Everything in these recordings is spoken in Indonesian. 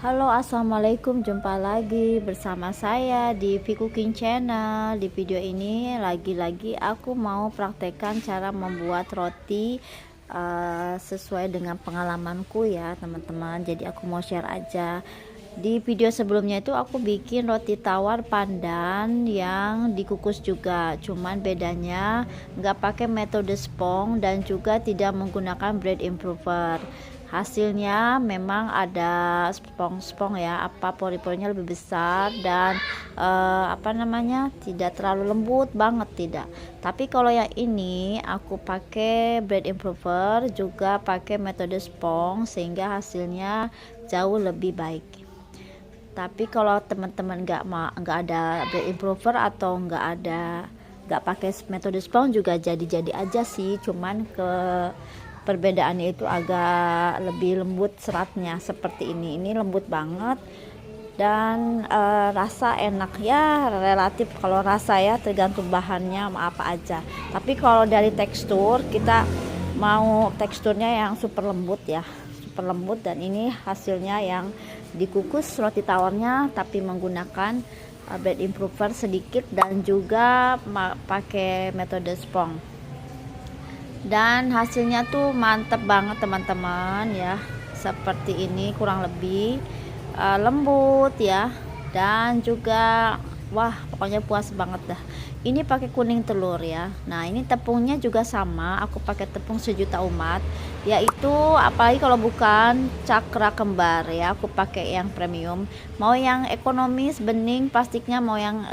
Halo, assalamualaikum. Jumpa lagi bersama saya di V Cooking Channel. Di video ini lagi-lagi aku mau praktekkan cara membuat roti sesuai dengan pengalamanku ya teman-teman. Jadi aku mau share aja. Di video sebelumnya itu aku bikin roti tawar pandan yang dikukus juga, cuman bedanya nggak pakai metode spong dan juga tidak menggunakan bread improver. Hasilnya memang ada spong-spong ya, pori-porinya lebih besar dan tidak terlalu lembut banget, tidak. Tapi kalau yang ini aku pakai bread improver, juga pakai metode spong, sehingga hasilnya jauh lebih baik. Tapi kalau teman-teman nggak ada bread improver atau nggak pakai metode spong juga jadi aja sih, cuman perbedaannya itu agak lebih lembut seratnya. Seperti ini lembut banget dan rasa enak ya, relatif. Kalau rasa ya tergantung bahannya apa aja, tapi kalau dari tekstur kita mau teksturnya yang super lembut ya, super lembut. Dan ini hasilnya yang dikukus roti tawarnya tapi menggunakan bread improver sedikit dan juga pakai metode spong, dan hasilnya tuh mantep banget teman-teman ya. Seperti ini kurang lebih lembut ya, dan juga wah pokoknya puas banget dah. Ini pakai kuning telur ya. Nah ini tepungnya juga sama, aku pakai tepung sejuta umat, yaitu apalagi kalau bukan cakra kembar ya, aku pakai yang premium. Mau yang ekonomis bening plastiknya, mau yang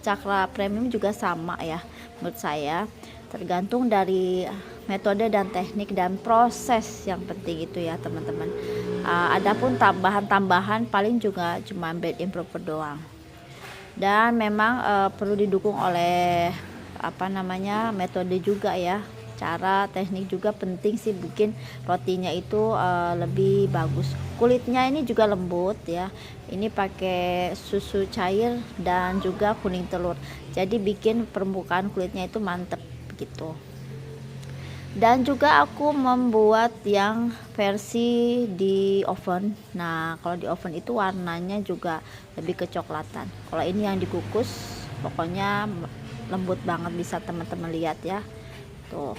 cakra premium juga sama ya menurut saya. Tergantung dari metode dan teknik dan proses, yang penting itu ya teman-teman. Adapun tambahan-tambahan paling juga cuma bread improver doang, dan memang perlu didukung oleh metode juga ya. Cara teknik juga penting sih, bikin rotinya itu lebih bagus. Kulitnya ini juga lembut ya, ini pakai susu cair dan juga kuning telur, jadi bikin permukaan kulitnya itu mantep gitu. Dan juga aku membuat yang versi di oven. Nah kalau di oven itu warnanya juga lebih kecoklatan. Kalau ini yang dikukus pokoknya lembut banget, bisa teman-teman lihat ya tuh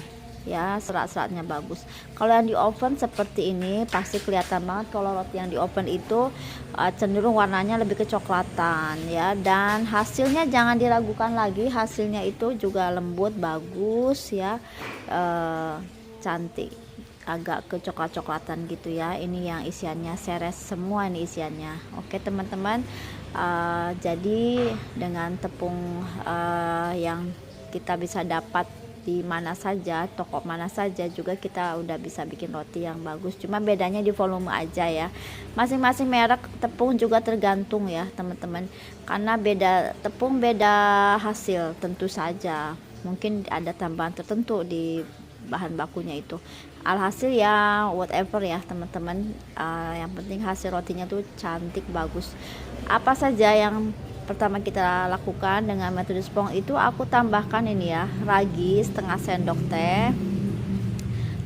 ya, serat-seratnya bagus. Kalau yang di oven seperti ini pasti kelihatan banget. Kalau roti yang di oven itu cenderung warnanya lebih kecoklatan ya, dan hasilnya jangan diragukan lagi, hasilnya itu juga lembut bagus ya, cantik, agak kecoklat-coklatan gitu ya. Ini yang isiannya seres semua, ini isiannya. Oke teman-teman, jadi dengan tepung yang kita bisa dapat di mana saja, toko mana saja juga kita udah bisa bikin roti yang bagus. Cuma bedanya di volume aja ya. Masing-masing merek tepung juga tergantung ya teman-teman, karena beda tepung beda hasil tentu saja. Mungkin ada tambahan tertentu di bahan bakunya itu. Alhasil ya whatever ya teman-teman, yang penting hasil rotinya tuh cantik bagus. Apa saja yang pertama kita lakukan dengan metode spong itu, aku tambahkan ini ya, ragi setengah sendok teh,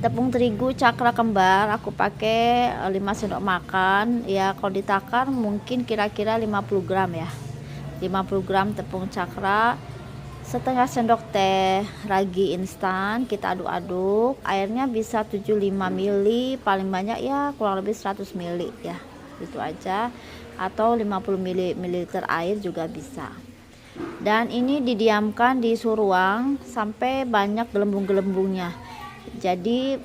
tepung terigu cakra kembar aku pakai 5 sendok makan ya. Kalau ditakar mungkin kira-kira 50 gram ya, 50 gram tepung cakra, setengah sendok teh ragi instan. Kita aduk-aduk, airnya bisa 75 ml, paling banyak ya kurang lebih 100 ml ya, itu aja, atau 50 ml air juga bisa. Dan ini didiamkan di suhu ruang sampai banyak gelembung-gelembungnya. Jadi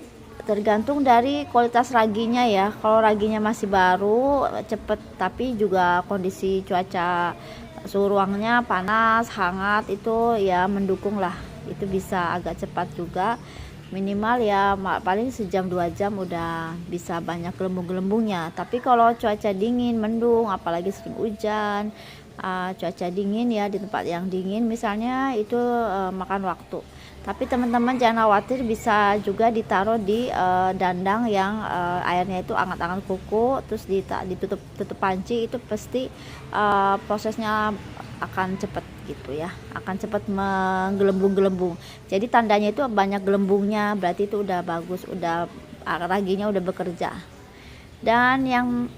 tergantung dari kualitas raginya ya. Kalau raginya masih baru cepet, tapi juga kondisi cuaca suhu ruangnya panas hangat itu ya mendukung lah, itu bisa agak cepat juga. Minimal ya paling sejam 2 jam udah bisa banyak gelembung-gelembungnya. Tapi kalau cuaca dingin mendung, apalagi sering hujan, cuaca dingin ya, di tempat yang dingin misalnya, itu makan waktu. Tapi teman-teman jangan khawatir, bisa juga ditaruh di dandang yang airnya itu anget-anget kuku, terus ditutup panci, itu pasti prosesnya akan cepat gitu ya, akan cepat menggelembung-gelembung. Jadi tandanya itu banyak gelembungnya, berarti itu udah bagus, udah raginya udah bekerja. Dan yang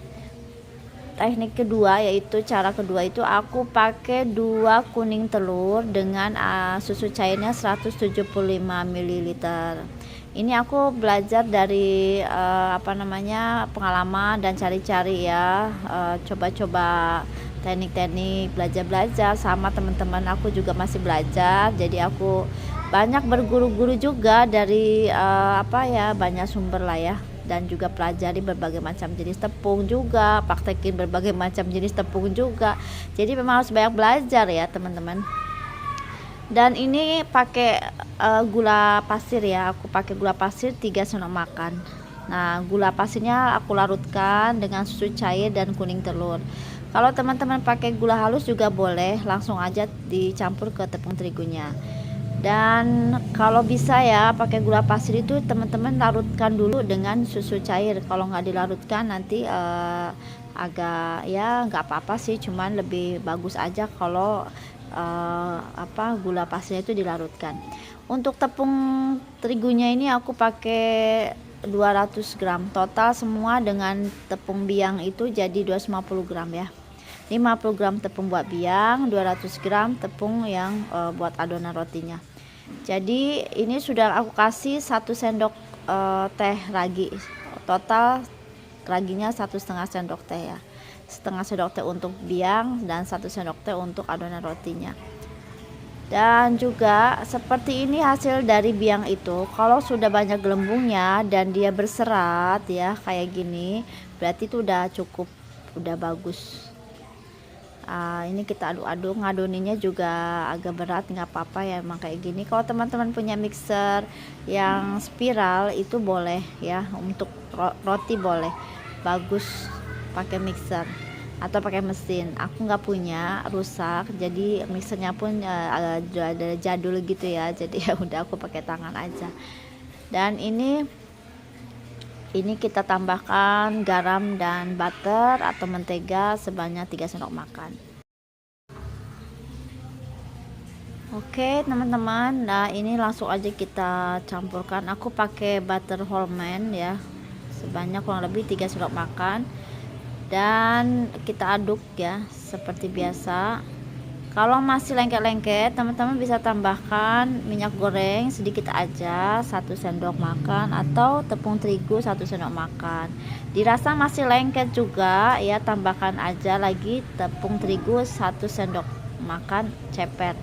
teknik kedua, yaitu cara kedua itu aku pakai 2 kuning telur dengan susu cairnya 175 ml. Ini aku belajar dari pengalaman dan cari-cari ya, coba-coba teknik-teknik, belajar-belajar sama teman-teman aku juga masih belajar. Jadi aku banyak berguru-guru juga dari banyak sumber lah ya, dan juga pelajari berbagai macam jenis tepung juga, praktekin berbagai macam jenis tepung juga. Jadi memang harus banyak belajar ya teman-teman. Dan ini pakai gula pasir ya, aku pakai gula pasir 3 sendok makan. Nah, gula pasirnya aku larutkan dengan susu cair dan kuning telur. Kalau teman-teman pakai gula halus juga boleh, langsung aja dicampur ke tepung terigunya. Dan kalau bisa ya pakai gula pasir itu teman-teman larutkan dulu dengan susu cair. Kalau nggak dilarutkan nanti agak ya nggak apa-apa sih, cuman lebih bagus aja kalau gula pasirnya itu dilarutkan. Untuk tepung terigunya ini aku pakai 200 gram total semua dengan tepung biang itu jadi 250 gram ya. 50 gram tepung buat biang, 200 gram tepung yang buat adonan rotinya. Jadi ini sudah aku kasih 1 sendok teh ragi, total raginya 1,5 sendok teh ya, setengah sendok teh untuk biang dan 1 sendok teh untuk adonan rotinya. Dan juga seperti ini hasil dari biang itu, kalau sudah banyak gelembungnya dan dia berserat ya kayak gini, berarti itu udah cukup, udah bagus. Ini kita aduk-aduk, ngadoninya juga agak berat, nggak apa-apa ya emang kayak gini. Kalau teman-teman punya mixer yang spiral itu boleh ya, untuk roti boleh, bagus pakai mixer atau pakai mesin. Aku nggak punya, rusak, jadi mixernya pun ada jadul gitu ya, jadi ya udah aku pakai tangan aja. Dan ini kita tambahkan garam dan butter atau mentega sebanyak 3 sendok makan. Oke teman-teman, nah ini langsung aja kita campurkan. Aku pakai butter Holman ya, sebanyak kurang lebih 3 sendok makan, dan kita aduk ya seperti biasa. Kalau masih lengket-lengket, teman-teman bisa tambahkan minyak goreng sedikit aja 1 sendok makan, atau tepung terigu 1 sendok makan. Dirasa masih lengket juga ya, tambahkan aja lagi tepung terigu 1 sendok makan ceper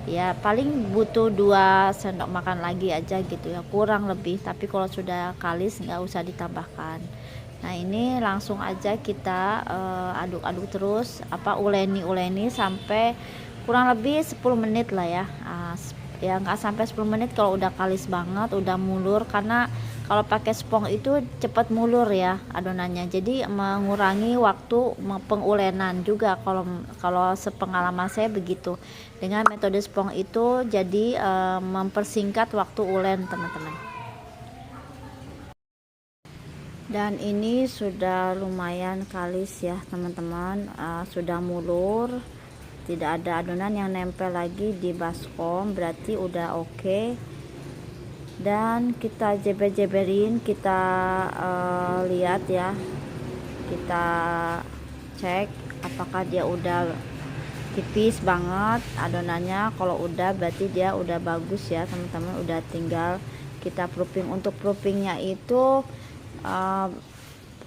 ya, paling butuh 2 sendok makan lagi aja gitu ya, kurang lebih. Tapi kalau sudah kalis nggak usah ditambahkan. Nah ini langsung aja kita aduk-aduk terus, uleni sampai kurang lebih 10 menit lah ya. Ya nggak sampai 10 menit kalau udah kalis banget, udah mulur, karena kalau pakai spong itu cepat mulur ya adonannya, jadi mengurangi waktu pengulenan juga. Kalau sepengalaman saya begitu, dengan metode spong itu jadi mempersingkat waktu ulen teman-teman. Dan ini sudah lumayan kalis ya teman-teman, sudah mulur, tidak ada adonan yang nempel lagi di baskom, berarti udah oke. Dan kita jeber-jeberin, kita lihat ya, kita cek apakah dia udah tipis banget adonannya. Kalau udah berarti dia udah bagus ya teman-teman, udah tinggal kita proofing. Untuk proofingnya itu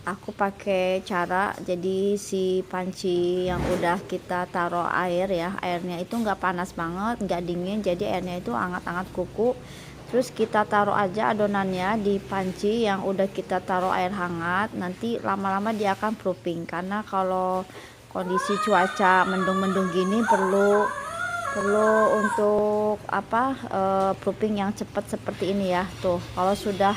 aku pakai cara, jadi si panci yang udah kita taruh air ya, airnya itu nggak panas banget, nggak dingin, jadi airnya itu hangat-hangat kuku. Terus kita taruh aja adonannya di panci yang udah kita taruh air hangat, nanti lama-lama dia akan proofing. Karena kalau kondisi cuaca mendung-mendung gini perlu untuk proofing yang cepat seperti ini ya. Tuh kalau sudah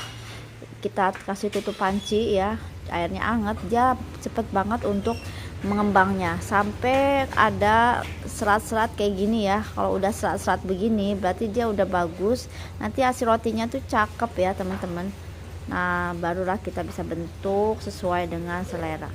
kita kasih tutup panci ya, airnya hangat, dia cepet banget untuk mengembangnya sampai ada serat-serat kayak gini ya. Kalau udah serat-serat begini berarti dia udah bagus, nanti hasil rotinya tuh cakep ya teman-teman. Nah barulah kita bisa bentuk sesuai dengan selera.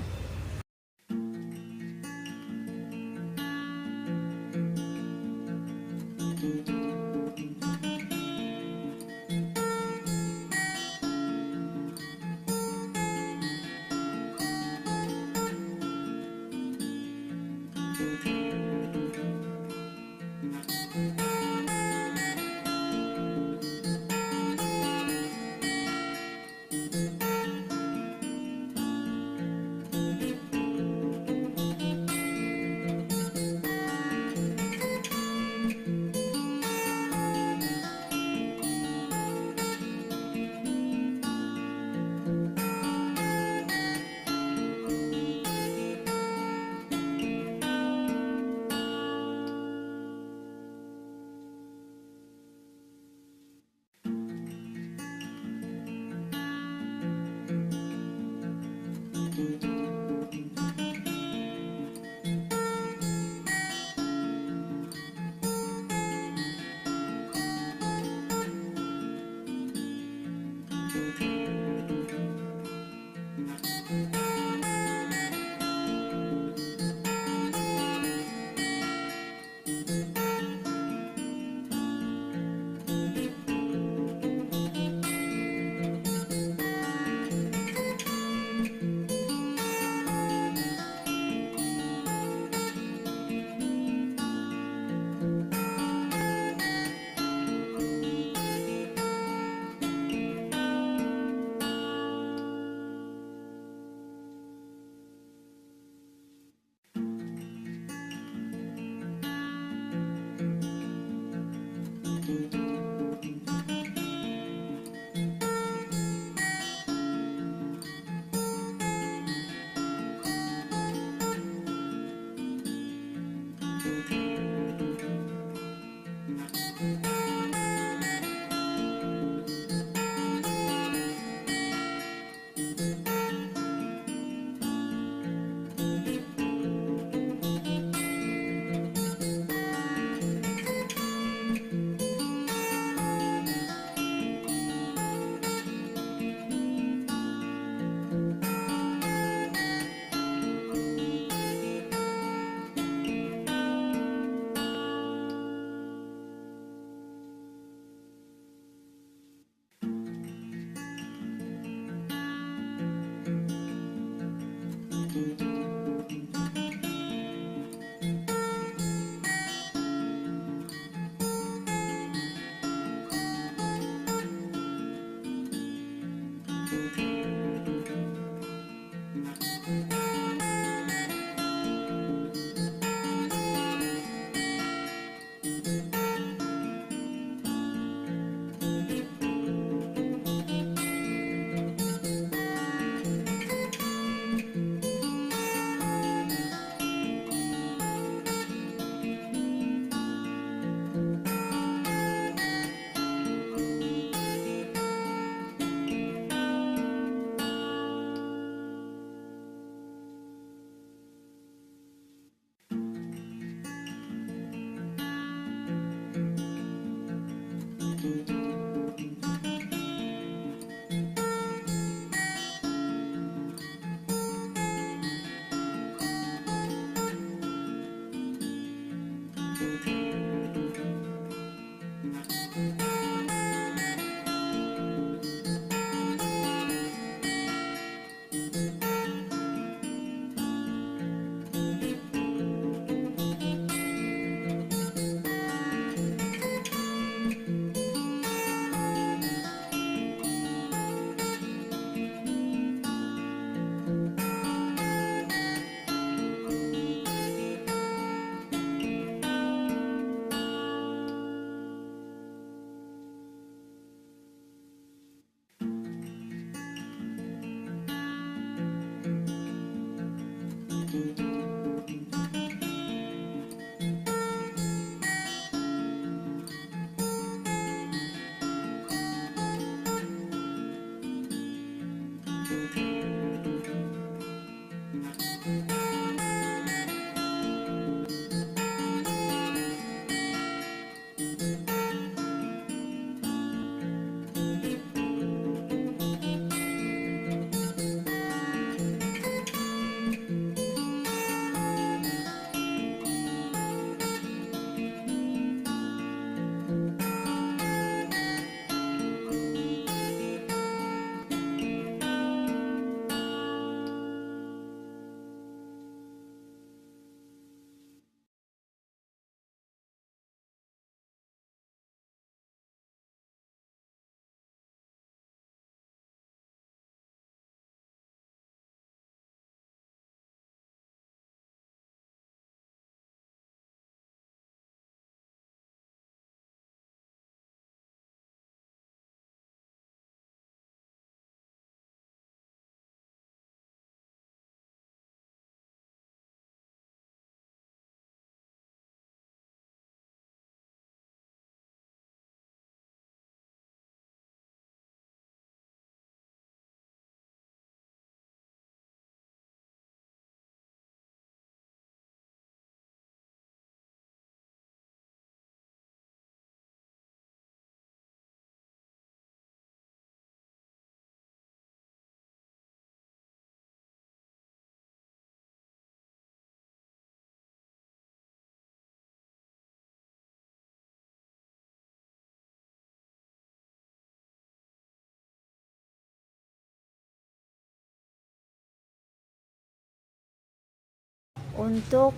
Untuk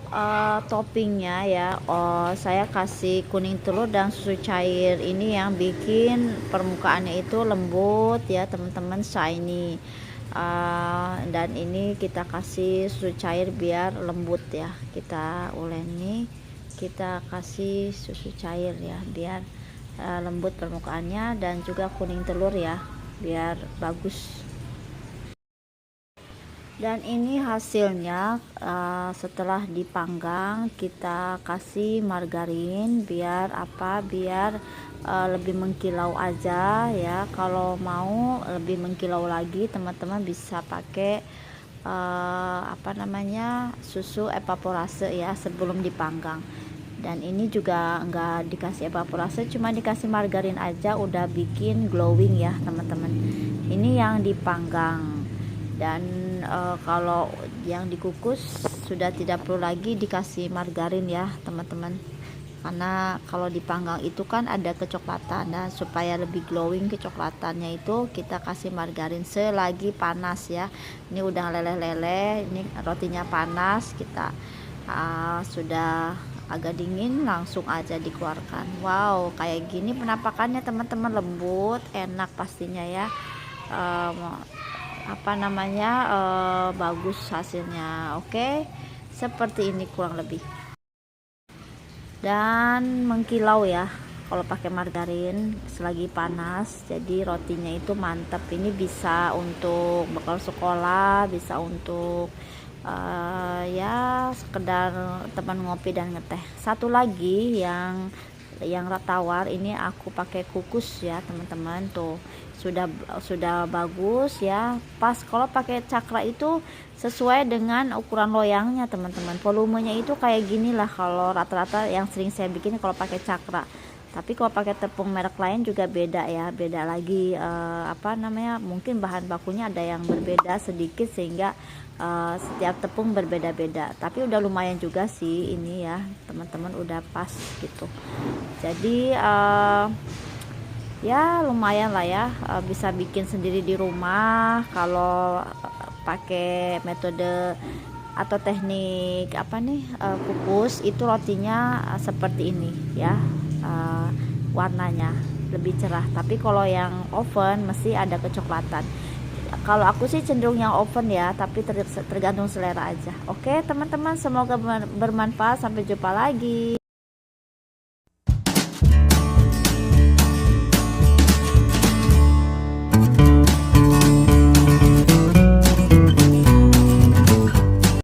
toppingnya ya, saya kasih kuning telur dan susu cair. Ini yang bikin permukaannya itu lembut ya teman-teman, shiny. Dan ini kita kasih susu cair biar lembut ya. Kita uleni, kita kasih susu cair ya biar lembut permukaannya, dan juga kuning telur ya biar bagus. Dan ini hasilnya setelah dipanggang. Kita kasih margarin biar apa, biar lebih mengkilau aja ya. Kalau mau lebih mengkilau lagi teman-teman bisa pakai apa namanya, susu evaporase ya sebelum dipanggang. Dan ini juga enggak dikasih evaporase, cuma dikasih margarin aja udah bikin glowing ya teman-teman. Ini yang dipanggang. Dan kalau yang dikukus sudah tidak perlu lagi dikasih margarin ya teman-teman, karena kalau dipanggang itu kan ada kecoklatan. Dan supaya lebih glowing kecoklatannya itu kita kasih margarin selagi panas ya. Ini udah leleh-leleh, ini rotinya panas, kita sudah agak dingin langsung aja dikeluarkan. Wow, kayak gini penampakannya teman-teman, lembut, enak pastinya ya. Apa namanya, bagus hasilnya. Oke, seperti ini kurang lebih, dan mengkilau ya kalau pakai margarin selagi panas. Jadi rotinya itu mantap. Ini bisa untuk bekal sekolah, bisa untuk ya sekedar teman ngopi dan ngeteh. Satu lagi yang tawar ini aku pakai kukus ya teman-teman, tuh sudah bagus ya. Pas kalau pakai cakra itu sesuai dengan ukuran loyangnya teman-teman, volumenya itu kayak gini lah kalau rata-rata yang sering saya bikin kalau pakai cakra. Tapi kalau pakai tepung merek lain juga beda ya, beda lagi apa namanya, mungkin bahan bakunya ada yang berbeda sedikit sehingga setiap tepung berbeda-beda. Tapi udah lumayan juga sih ini ya teman-teman, udah pas gitu. Jadi ya lumayan lah ya, bisa bikin sendiri di rumah. Kalau pakai metode atau teknik apa nih, kukus itu rotinya seperti ini ya, warnanya lebih cerah. Tapi kalau yang oven mesti ada kecoklatan. Kalau aku sih cenderung yang oven ya, tapi tergantung selera aja. Oke teman-teman, semoga bermanfaat. Sampai jumpa lagi.